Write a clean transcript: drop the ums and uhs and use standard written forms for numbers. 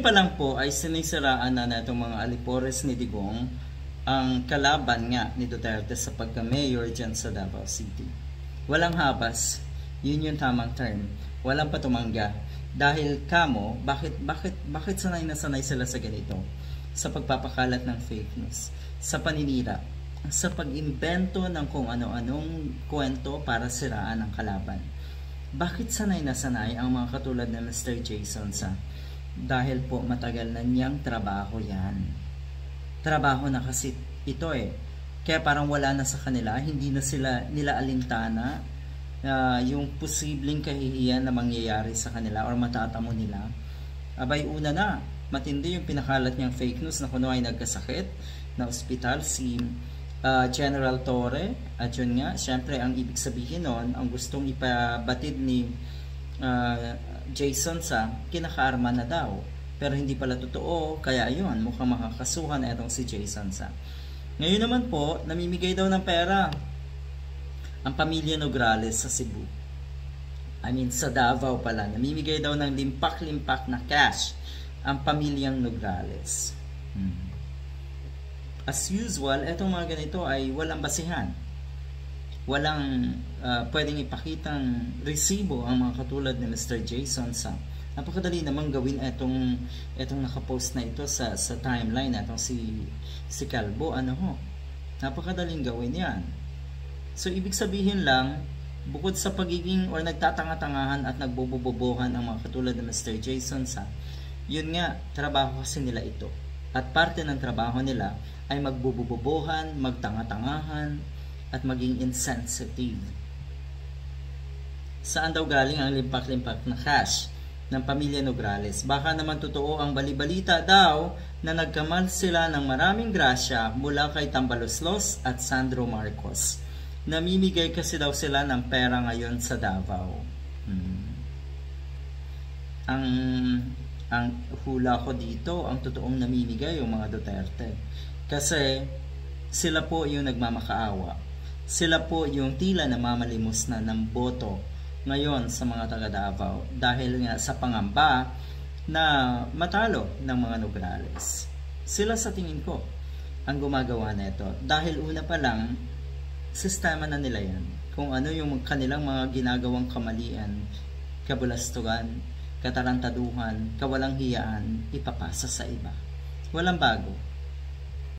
pa lang po ay sinisiraan na itong mga alipores ni Digong ang kalaban nga ni Duterte sa pagka-mayor dyan sa Davao City. Walang habas, yun yung tamang term. Walang patumangga. Dahil kamo, bakit sanay na sanay sila sa ganito? Sa pagpapakalat ng fake news, sa paninira, sa pag-imbento ng kung ano-anong kwento para siraan ang kalaban. Bakit sanay na sanay ang mga katulad na Mr. Jason sa? Dahil po matagal na niyang trabaho yan. Trabaho na kasi ito eh. Kaya parang wala na sa kanila, hindi na sila nila alintana yung posibleng kahihiyan na mangyayari sa kanila or matatamo nila. Abay, una na, matindi yung pinakalat niyang fake news na kuno ay nagkasakit na ospital si General Torre. At yun nga, syempre ang ibig sabihin nun, ang gustong ipabatid ni Jason sa kinakaarma na daw. Pero hindi pala totoo, kaya ayun, mukhang makakasuhan na itong si Jason sa. Ngayon naman po, namimigay daw ng pera ang pamilya Nograles sa Cebu. Sa Davao pala. Namimigay daw ng limpak-limpak na cash ang pamilyang Nograles. As usual, itong mga ganito ay walang basihan. Walang pwedeng ipakitang resibo ang mga katulad ni Mr. Jason sa. Napakadali namang gawin itong nakapost na ito sa timeline itong si Calvo. Napakadaling gawin yan. So ibig sabihin lang, bukod sa pagiging or nagtatanga-tangahan at nagbobobobohan ang mga katulad ng Mr. Jason sa, yun nga, trabaho kasi nila ito. At parte ng trabaho nila ay magbobobobohan, magtanga-tangahan, at maging insensitive. Saan daw galing ang limpak-limpak na cash ng pamilya Nograles? Baka naman totoo ang balibalita daw na nagkamal sila ng maraming grasya mula kay Tambaloslos at Sandro Marcos. Namimigay kasi daw sila ng pera ngayon sa Davao. Ang hula ko dito, ang totoong namimigay yung mga Duterte. Kasi sila po yung nagmamakaawa. Sila po yung tila namamalimos na ng boto ngayon sa mga taga Davao dahil nga sa pangamba na matalo ng mga Nograles. Sila sa tingin ko ang gumagawa nito dahil una pa lang sistema na nila yan. Kung ano yung kanilang mga ginagawang kamalian, kabulastugan, katarantaduhan, kawalang hiyaan, ipapasa sa iba. Walang bago.